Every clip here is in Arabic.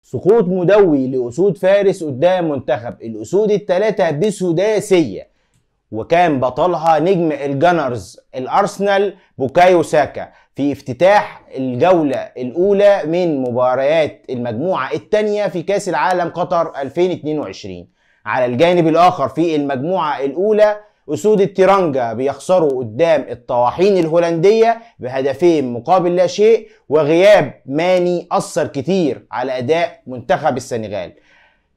سقوط مدوي لأسود فارس قدام منتخب الأسود الثلاثة بسداسية، وكان بطلها نجم الجانرز الأرسنال بوكايو ساكا في افتتاح الجولة الأولى من مباريات المجموعة الثانية في كأس العالم قطر 2022. على الجانب الآخر في المجموعة الأولى أسود التيرانجا بيخسروا قدام الطواحين الهولندية بهدفين مقابل لا شيء، وغياب ماني أثر كتير على أداء منتخب السنغال.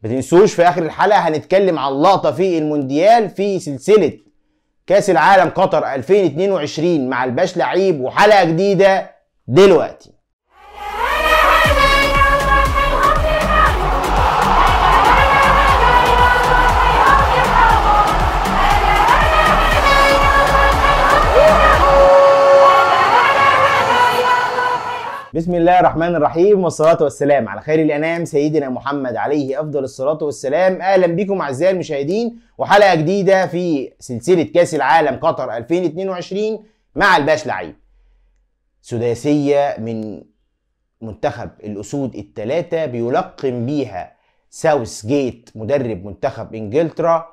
ما تنسوش في آخر الحلقة هنتكلم عن لقطة في المونديال في سلسلة كأس العالم قطر 2022 مع الباش لعيب، وحلقة جديدة دلوقتي. بسم الله الرحمن الرحيم، والصلاة والسلام على خير الأنام سيدنا محمد عليه أفضل الصلاة والسلام. أهلا بكم أعزائي المشاهدين وحلقة جديدة في سلسلة كأس العالم قطر 2022 مع الباش لعيب. سداسية من منتخب الأسود الثلاثة بيلقم بيها ساوث جيت مدرب منتخب إنجلترا،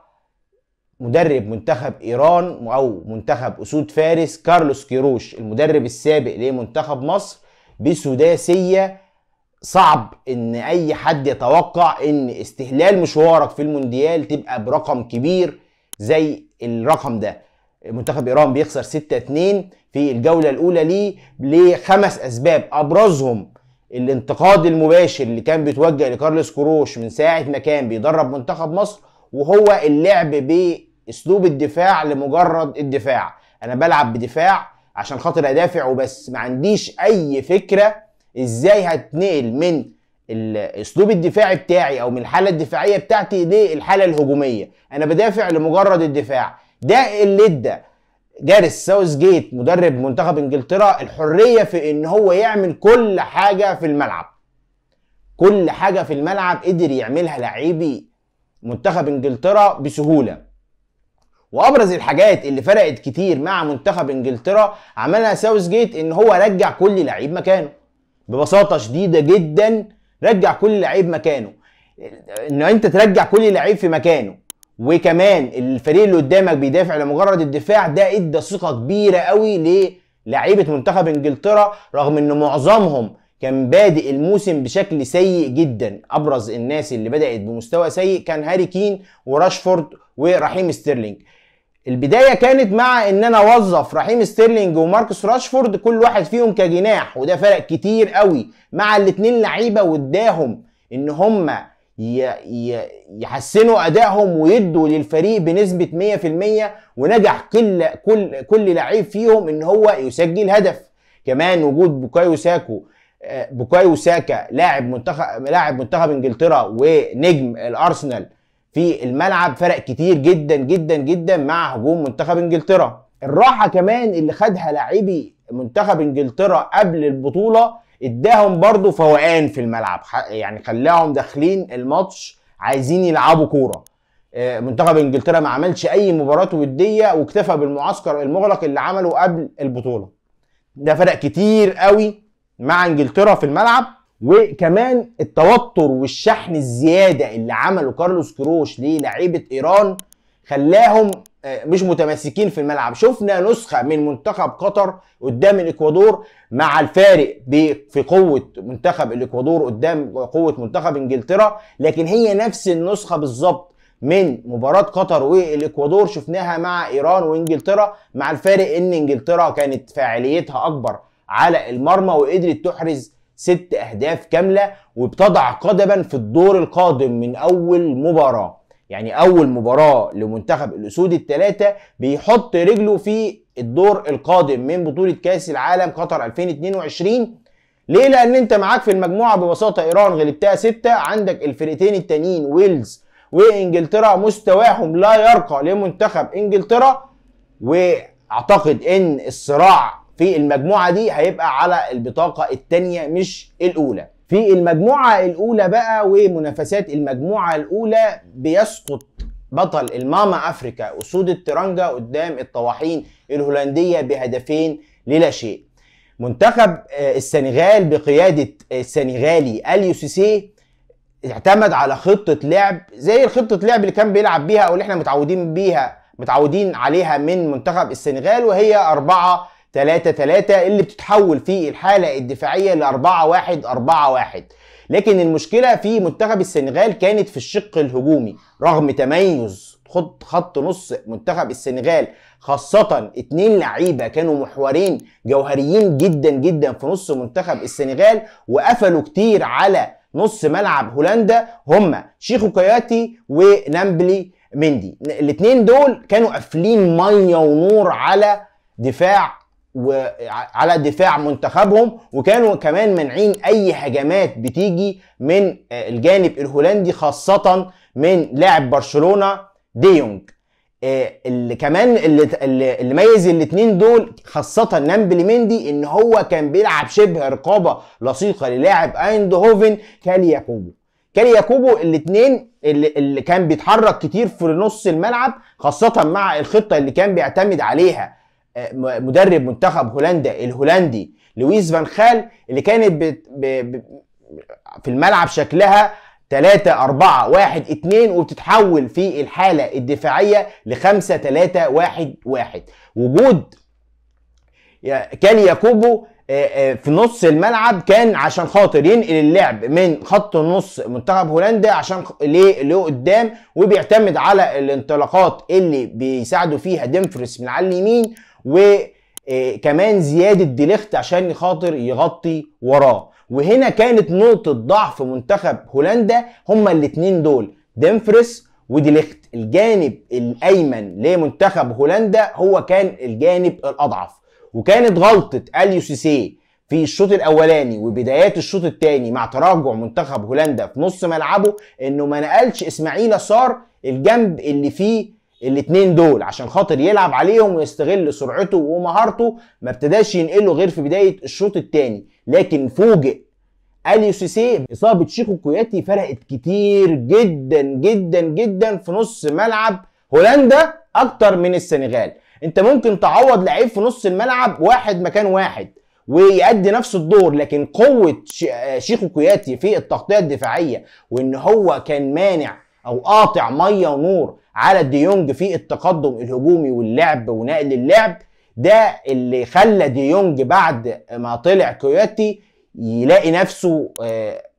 مدرب منتخب إيران أو منتخب أسود فارس كارلوس كيروش المدرب السابق لمنتخب مصر، بسداسية صعب ان اي حد يتوقع ان استهلال مشوارك في المونديال تبقى برقم كبير زي الرقم ده. منتخب ايران بيخسر 6-2 في الجولة الاولى ليه لخمس اسباب، ابرزهم الانتقاد المباشر اللي كان بيتوجه لكارلوس كيروش من ساعة ما كان بيدرب منتخب مصر، وهو اللعب باسلوب الدفاع لمجرد الدفاع. انا بلعب بدفاع عشان خاطر ادافع وبس، ما عنديش اي فكرة ازاي هتنقل من الاسلوب الدفاعي بتاعي او من الحالة الدفاعية بتاعتي للحالة الهجومية. انا بدافع لمجرد الدفاع. ده اللي ادى جاريث ساوث جيت مدرب منتخب انجلترا الحرية في ان هو يعمل كل حاجة في الملعب. كل حاجة في الملعب قدر يعملها لاعبي منتخب انجلترا بسهولة. وابرز الحاجات اللي فرقت كتير مع منتخب انجلترا عملها ساوث جيت ان هو رجع كل لعيب مكانه ببساطه شديده جدا. رجع كل لعيب مكانه. ان انت ترجع كل لعيب في مكانه وكمان الفريق اللي قدامك بيدافع لمجرد الدفاع، ده ادى ثقه كبيره قوي للاعيبه منتخب انجلترا، رغم ان معظمهم كان بادئ الموسم بشكل سيء جدا. ابرز الناس اللي بدات بمستوى سيء كان هاري كين وراشفورد ورحيم ستيرلينج. البدايه كانت مع ان انا اوظف رحيم ستيرلينج وماركوس راشفورد كل واحد فيهم كجناح، وده فرق كتير قوي مع الاثنين لعيبه، واداهم ان هم يحسنوا ادائهم ويدوا للفريق بنسبه 100%، ونجح كل لعيب فيهم ان هو يسجل هدف. كمان وجود بوكايو ساكا لاعب منتخب انجلترا ونجم الارسنال في الملعب فرق كتير جدا جدا جدا مع هجوم منتخب انجلترا. الراحة كمان اللي خدها لاعبي منتخب انجلترا قبل البطولة اداهم برضو فوقان في الملعب، يعني خلاهم داخلين الماتش عايزين يلعبوا كورة. منتخب انجلترا ما عملش اي مباراة ودية واكتفى بالمعسكر المغلق اللي عمله قبل البطولة. ده فرق كتير قوي مع انجلترا في الملعب. وكمان التوتر والشحن الزيادة اللي عمله كارلوس كيروش للاعيبة ايران خلاهم مش متمسكين في الملعب. شفنا نسخة من منتخب قطر قدام الاكوادور مع الفارق في قوة منتخب الاكوادور قدام قوة منتخب انجلترا، لكن هي نفس النسخة بالظبط من مباراة قطر والاكوادور شفناها مع ايران وانجلترا، مع الفارق ان انجلترا كانت فاعليتها اكبر على المرمى وقدرت تحرز 6 أهداف كاملة، وبتضع قدما في الدور القادم من أول مباراة. يعني أول مباراة لمنتخب الأسود الثلاثة بيحط رجله في الدور القادم من بطولة كأس العالم قطر 2022. ليه؟ لأن أنت معاك في المجموعة ببساطة إيران غلبتها 6، عندك الفرقتين التانيين ويلز وإنجلترا مستواهم لا يرقى لمنتخب إنجلترا، وأعتقد إن الصراع في المجموعة دي هيبقى على البطاقة الثانية مش الأولى. في المجموعة الأولى بقى ومنافسات المجموعة الأولى بيسقط بطل الماما أفريكا أسود الترنجة قدام الطواحين الهولندية بهدفين للا شيء. منتخب السنغال بقيادة السنغالي أليو سيسي اعتمد على خطة لعب زي الخطة لعب اللي كان بيلعب بيها او اللي احنا متعودين عليها من منتخب السنغال، وهي 4-3-3 اللي بتتحول في الحالة الدفاعية ل 4-1-4-1. لكن المشكلة في منتخب السنغال كانت في الشق الهجومي، رغم تميز خط نص منتخب السنغال، خاصة 2 لعيبة كانوا محورين جوهريين جدا جدا في نص منتخب السنغال، وقفلوا كتير على نص ملعب هولندا، هما شيخو كوياتي ونامبلي مندي. الاتنين دول كانوا قافلين ميه ونور على دفاع منتخبهم، وكانوا كمان منعين اي هجمات بتيجي من الجانب الهولندي، خاصة من لاعب برشلونة ديونج. اللي كمان اللي ميز الاتنين دول خاصة نامبلي مندي ان هو كان بيلعب شبه رقابة لصيقة للاعب ايندهوفن كالياكوبو. الاتنين اللي كان بيتحرك كتير في نص الملعب، خاصة مع الخطة اللي كان بيعتمد عليها مدرب منتخب هولندا الهولندي لويس فان خال، اللي كانت في الملعب شكلها 3-4-1-2 وبتتحول في الحالة الدفاعية ل 5-3-1-1. وجود كالياكوبو في نص الملعب كان عشان خاطر ينقل اللعب من خط نص منتخب هولندا عشان لقدام، وبيعتمد على الانطلاقات اللي بيساعدوا فيها ديمفريس من على اليمين، وكمان زيادة دي ليخت عشان خاطر يغطي وراه. وهنا كانت نقطة ضعف منتخب هولندا، هما الاتنين دول ديمفريس ودي ليخت. الجانب الايمن لمنتخب هولندا هو كان الجانب الاضعف، وكانت غلطة اليو سيسي في الشوط الاولاني وبدايات الشوط الثاني مع تراجع منتخب هولندا في نص ملعبه انه ما نقلش اسماعيل صار الجنب اللي فيه الاتنين دول عشان خاطر يلعب عليهم ويستغل سرعته ومهارته. ما ابتداش ينقله غير في بداية الشوط الثاني، لكن فوجئ اليو سيسي اصابة شيخو كوياتي فرقت كتير جدا جدا جدا في نص ملعب هولندا اكتر من السنغال. انت ممكن تعوض لعيب في نص الملعب واحد مكان واحد ويأدي نفس الدور، لكن قوة شيخو كوياتي في التغطية الدفاعية، وان هو كان مانع او قاطع مية ونور على ديونج في التقدم الهجومي واللعب ونقل اللعب، ده اللي خلى ديونج بعد ما طلع كوياتي يلاقي نفسه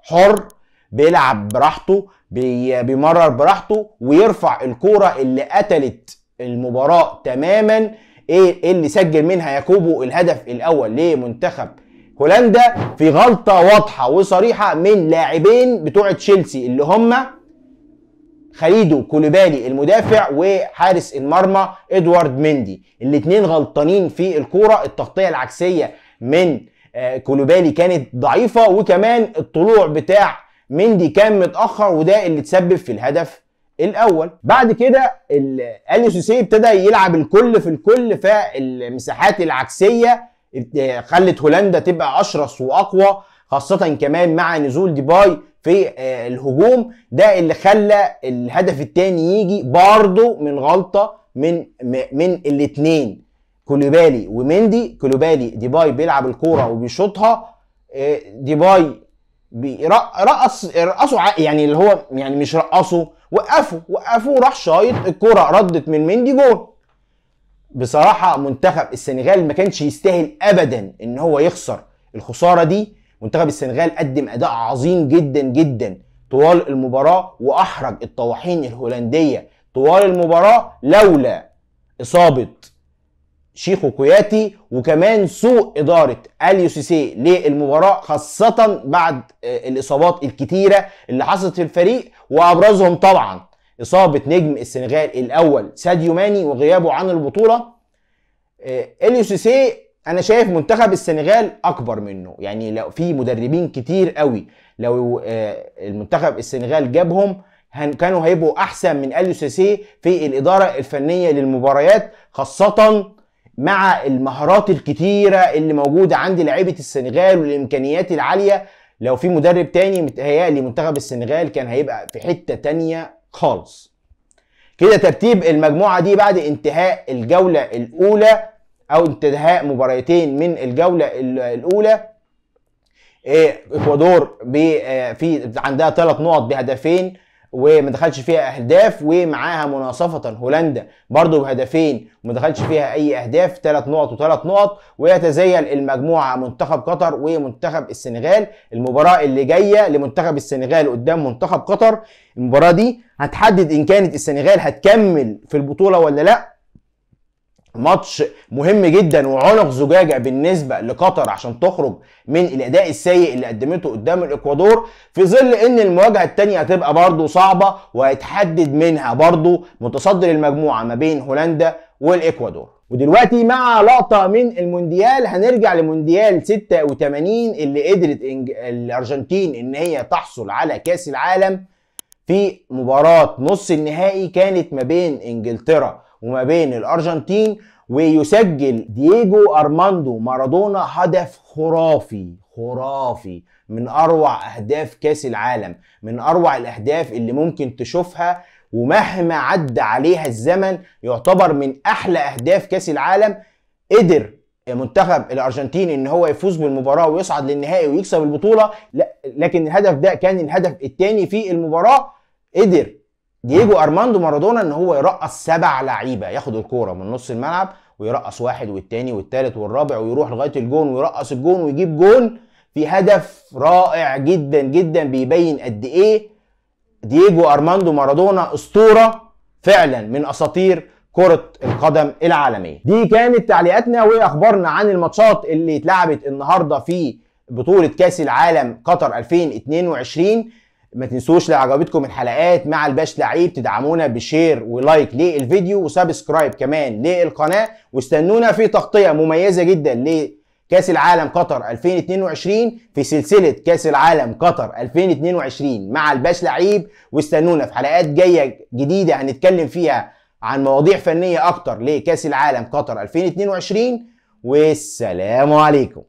حر، بيلعب براحته، بيمرر براحته، ويرفع الكورة اللي قتلت المباراة تماما، اللي سجل منها ياكوبو الهدف الاول لمنتخب هولندا في غلطة واضحة وصريحة من لاعبين بتوع تشيلسي اللي هم خليدو كوليبالي المدافع وحارس المرمى ادوارد مندي. الاتنين غلطانين في الكورة. التغطية العكسية من كوليبالي كانت ضعيفة، وكمان الطلوع بتاع مندي كان متأخر، وده اللي تسبب في الهدف الاول. بعد كده اليو سيسي ابتدى يلعب الكل في الكل، فالمساحات العكسيه خلت هولندا تبقى اشرس واقوى، خاصه كمان مع نزول ديباي في الهجوم. ده اللي خلى الهدف الثاني يجي برضه من غلطه من الاثنين كوليبالي ومندي. كوليبالي ديباي بيلعب الكوره وبيشوطها، ديباي رقصوا يعني اللي هو يعني مش رقصوا، وقفوا راح شايط الكرة ردت من مندي جول. بصراحة منتخب السنغال ما كانش يستاهل ابدا ان هو يخسر الخسارة دي. منتخب السنغال قدم اداء عظيم جدا جدا طوال المباراة، واحرج الطواحين الهولندية طوال المباراة لولا اصابة شيخو كوياتي وكمان سوء اداره اليو سيسي للمباراه، خاصه بعد الاصابات الكتيره اللي حصلت في الفريق، وابرزهم طبعا اصابه نجم السنغال الاول ساديو ماني وغيابه عن البطوله. اليو سيسي انا شايف منتخب السنغال اكبر منه، يعني لو في مدربين كتير قوي لو المنتخب السنغال جابهم كانوا هيبقوا احسن من اليو سيسي في الاداره الفنيه للمباريات، خاصه مع المهارات الكتيرة اللي موجودة عند لعيبة السنغال والإمكانيات العالية. لو في مدرب تاني متهيألي منتخب السنغال كان هيبقى في حتة تانية خالص. كده ترتيب المجموعة دي بعد انتهاء الجولة الأولى أو انتهاء مباراتين من الجولة الأولى. اكوادور في عندها 3 نقط بهدفين وما دخلش فيها اهداف، ومعاها مناصفه هولندا برضو بهدفين وما دخلش فيها اي اهداف، 3 نقط و3 نقط. ويتزيل المجموعه منتخب قطر ومنتخب السنغال. المباراه اللي جايه لمنتخب السنغال قدام منتخب قطر، المباراه دي هتحدد ان كانت السنغال هتكمل في البطوله ولا لا. ماتش مهم جدا وعنق زجاجه بالنسبه لقطر عشان تخرج من الاداء السيء اللي قدمته قدام الاكوادور، في ظل ان المواجهه الثانيه هتبقى برضو صعبه وهيتحدد منها برضو متصدر المجموعه ما بين هولندا والاكوادور. ودلوقتي مع لقطه من المونديال هنرجع لمونديال 86 اللي قدرت الارجنتين ان هي تحصل على كاس العالم في مباراه نص النهائي كانت ما بين انجلترا وما بين الارجنتين، ويسجل دييجو ارماندو مارادونا هدف خرافي من اروع اهداف كاس العالم، من اروع الاهداف اللي ممكن تشوفها ومهما عدى عليها الزمن يعتبر من احلى اهداف كاس العالم. قدر منتخب الارجنتين ان هو يفوز بالمباراه ويصعد للنهائي ويكسب البطوله، لكن الهدف ده كان الهدف الثاني في المباراه. قدر دييجو ارماندو مارادونا ان هو يرقص 7 لعيبه، ياخد الكوره من نص الملعب ويرقص واحد والتاني والتالت والرابع ويروح لغايه الجون ويرقص الجون ويجيب جون في هدف رائع جدا جدا، بيبين قد ايه دييجو ارماندو مارادونا اسطوره فعلا من اساطير كرة القدم العالمية. دي كانت تعليقاتنا واخبارنا عن الماتشات اللي اتلعبت النهارده في بطولة كاس العالم قطر 2022. ما تنسوش لو عجبتكم الحلقات مع الباش لعيب تدعمونا بشير ولايك للفيديو وسبسكرايب كمان للقناة، واستنونا في تغطية مميزة جدا لكاس العالم قطر 2022 في سلسلة كاس العالم قطر 2022 مع الباش لعيب. واستنونا في حلقات جاية جديدة هنتكلم فيها عن مواضيع فنية اكتر لكاس العالم قطر 2022. والسلام عليكم.